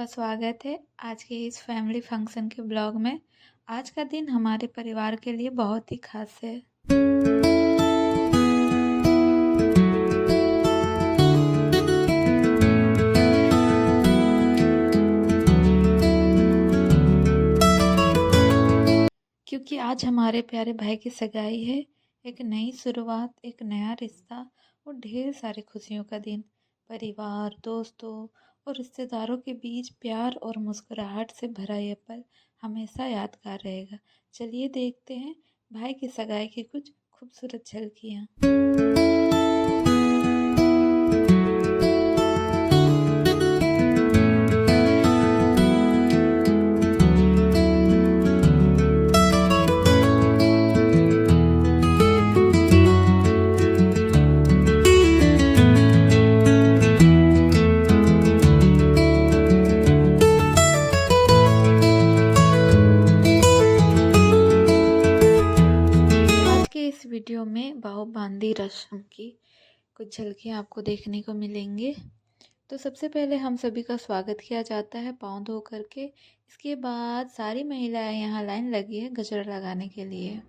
का स्वागत है आज के इस फैमिली फंक्शन के ब्लॉग में। आज का दिन हमारे परिवार के लिए बहुत ही खास है। क्योंकि आज हमारे प्यारे भाई की सगाई है। एक नई शुरुआत, एक नया रिश्ता और ढेर सारी खुशियों का दिन। परिवार, दोस्तों और रिश्तेदारों के बीच प्यार और मुस्कुराहट से भरा ये पल हमेशा यादगार रहेगा। चलिए देखते हैं भाई की सगाई की कुछ खूबसूरत झलकियाँ। इस वीडियो में बाहु बांदी रस्म की कुछ झलकियाँ आपको देखने को मिलेंगे। तो सबसे पहले हम सभी का स्वागत किया जाता है पाँव धो करके। इसके बाद सारी महिलाएं यहाँ लाइन लगी है गजरा लगाने के लिए।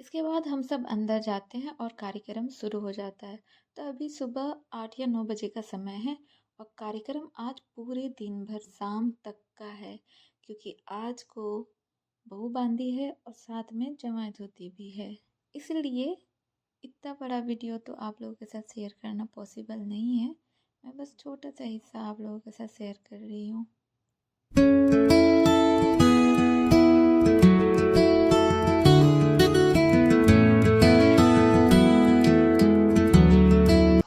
इसके बाद हम सब अंदर जाते हैं और कार्यक्रम शुरू हो जाता है। तो अभी सुबह 8 या 9 बजे का समय है और कार्यक्रम आज पूरे दिन भर शाम तक का है, क्योंकि आज को बहू बांदी है और साथ में जमाई धोती भी है। इसलिए इतना बड़ा वीडियो तो आप लोगों के साथ शेयर करना पॉसिबल नहीं है। मैं बस छोटा सा हिस्सा आप लोगों के साथ शेयर कर रही हूँ।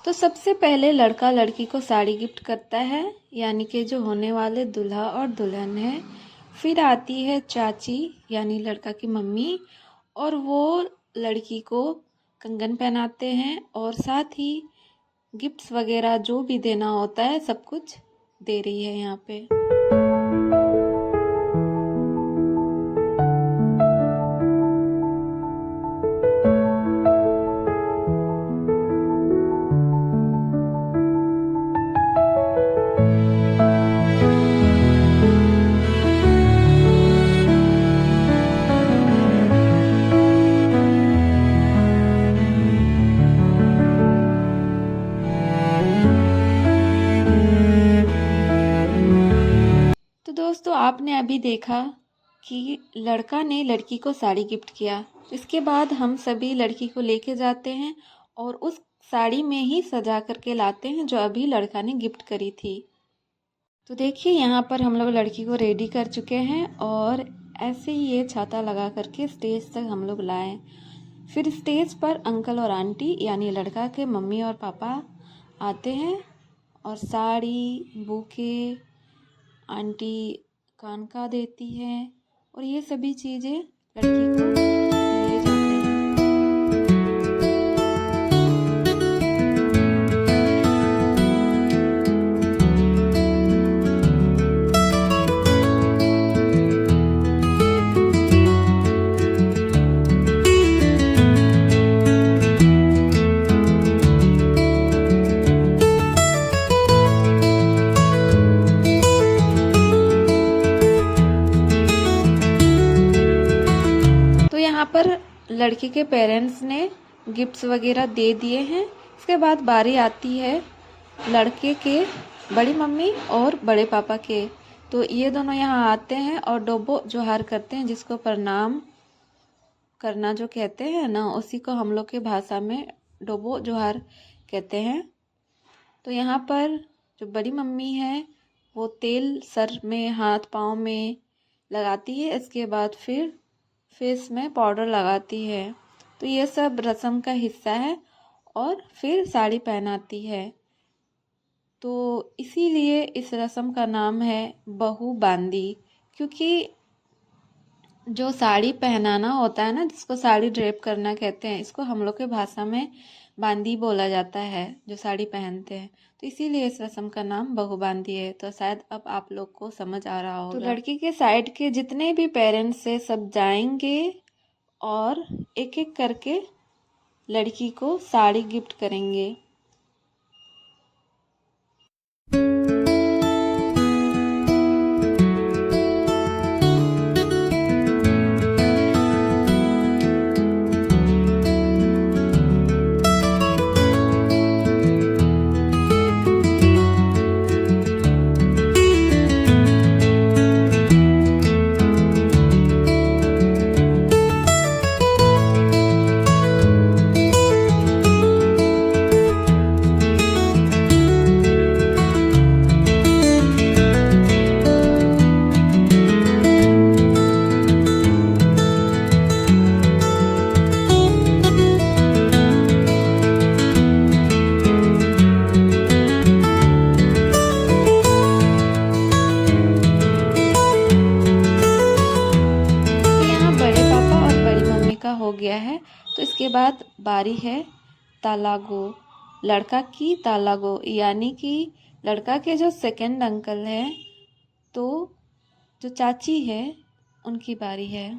तो सबसे पहले लड़का लड़की को साड़ी गिफ्ट करता है, यानी कि जो होने वाले दूल्हा और दुल्हन है। फिर आती है चाची यानी लड़का की मम्मी, और वो लड़की को कंगन पहनाते हैं और साथ ही गिफ्ट्स वगैरह जो भी देना होता है सब कुछ दे रही है यहाँ पे। दोस्तों आपने अभी देखा कि लड़का ने लड़की को साड़ी गिफ्ट किया। इसके बाद हम सभी लड़की को लेके जाते हैं और उस साड़ी में ही सजा करके लाते हैं जो अभी लड़का ने गिफ्ट करी थी। तो देखिए यहाँ पर हम लोग लड़की को रेडी कर चुके हैं और ऐसे ही ये छाता लगा करके स्टेज तक हम लोग लाए। फिर स्टेज पर अंकल और आंटी यानी लड़का के मम्मी और पापा आते हैं और साड़ी, बुके, आंटी कानका देती है और ये सभी चीज़ें लड़की को दिए जाते हैं। यहाँ पर लड़की के पेरेंट्स ने गिफ्ट्स वगैरह दे दिए हैं। इसके बाद बारी आती है लड़के के बड़ी मम्मी और बड़े पापा के। तो ये दोनों यहाँ आते हैं और डोबो जोहार करते हैं, जिसको प्रणाम करना जो कहते हैं ना, उसी को हम लोग के भाषा में डोबो जोहार कहते हैं। तो यहाँ पर जो बड़ी मम्मी है वो तेल सर में, हाथ पाँव में लगाती है। इसके बाद फिर फेस में पाउडर लगाती है। तो ये सब रस्म का हिस्सा है और फिर साड़ी पहनाती है। तो इसीलिए इस रस्म का नाम है बहू बांदी, क्योंकि जो साड़ी पहनाना होता है ना, जिसको साड़ी ड्रेप करना कहते हैं, इसको हम लोग के भाषा में बांदी बोला जाता है, जो साड़ी पहनते हैं। तो इसीलिए इस रस्म का नाम बहू बांदी है। तो शायद अब आप लोग को समझ आ रहा होगा। तो लड़की के साइड के जितने भी पेरेंट्स है सब जाएंगे और एक एक करके लड़की को साड़ी गिफ्ट करेंगे। का हो गया है। तो इसके बाद बारी है तालागो, लड़का की तालागो, यानी कि लड़का के जो सेकंड अंकल हैं, तो जो चाची है उनकी बारी है।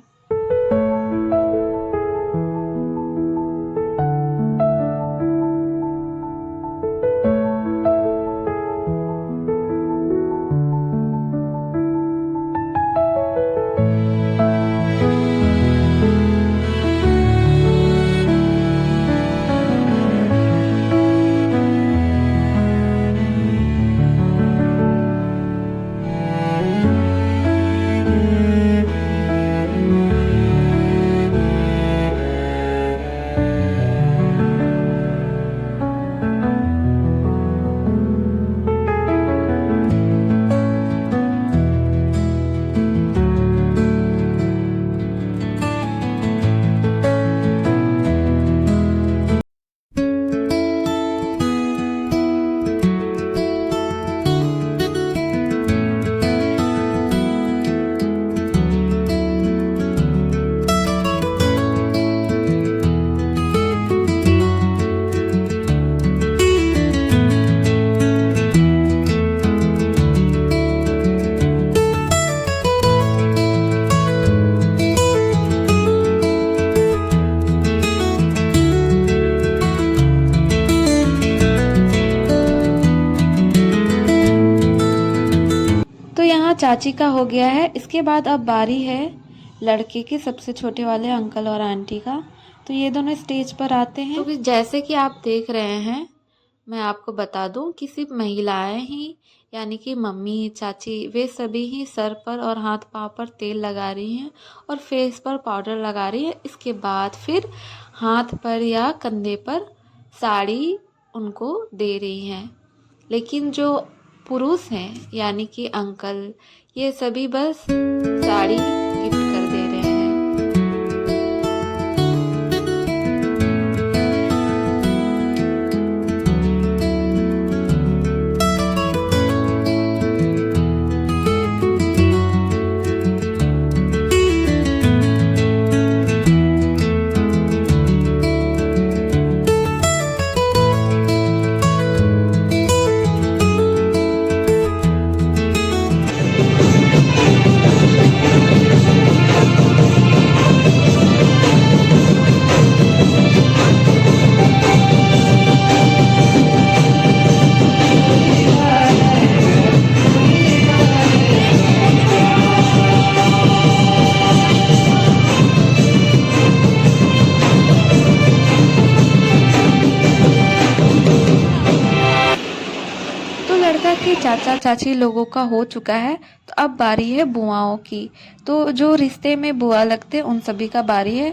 यहाँ चाची का हो गया है। इसके बाद अब बारी है लड़के के सबसे छोटे वाले अंकल और आंटी का। तो ये दोनों स्टेज पर आते हैं। तो जैसे कि आप देख रहे हैं, मैं आपको बता दूं कि सिर्फ महिलाएं ही, यानी कि मम्मी, चाची, वे सभी ही सर पर और हाथ पाँव पर तेल लगा रही हैं और फेस पर पाउडर लगा रही है। इसके बाद फिर हाथ पर या कंधे पर साड़ी उनको दे रही हैं। लेकिन जो पुरुष हैं, यानी कि अंकल, ये सभी बस साड़ी गिफ्ट कर दे रहे हैं। कि चाचा चाची लोगों का हो चुका है। तो अब बारी है बुआओं की। तो जो रिश्ते में बुआ लगते हैं उन सभी का बारी है।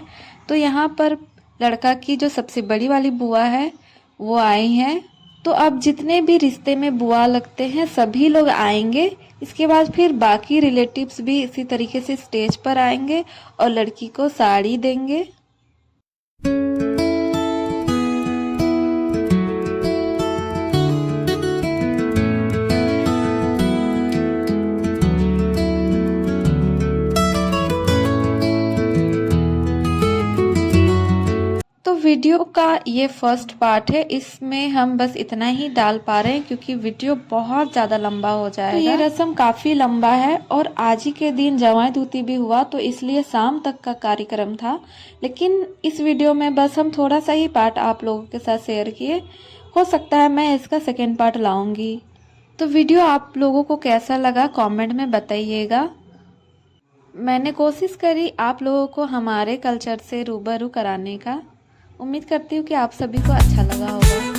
तो यहाँ पर लड़का की जो सबसे बड़ी वाली बुआ है वो आई हैं। तो अब जितने भी रिश्ते में बुआ लगते हैं सभी लोग आएंगे। इसके बाद फिर बाकी रिलेटिव्स भी इसी तरीके से स्टेज पर आएंगे और लड़की को साड़ी देंगे। वीडियो का ये फर्स्ट पार्ट है, इसमें हम बस इतना ही डाल पा रहे हैं क्योंकि वीडियो बहुत ज़्यादा लंबा हो जाएगा। तो ये रस्म काफ़ी लंबा है और आज ही के दिन जवाई दूती भी हुआ, तो इसलिए शाम तक का कार्यक्रम था। लेकिन इस वीडियो में बस हम थोड़ा सा ही पार्ट आप लोगों के साथ शेयर किए। हो सकता है मैं इसका सेकेंड पार्ट लाऊंगी। तो वीडियो आप लोगों को कैसा लगा कॉमेंट में बताइएगा। मैंने कोशिश करी आप लोगों को हमारे कल्चर से रूबरू कराने का। उम्मीद करती हूँ कि आप सभी को अच्छा लगा होगा।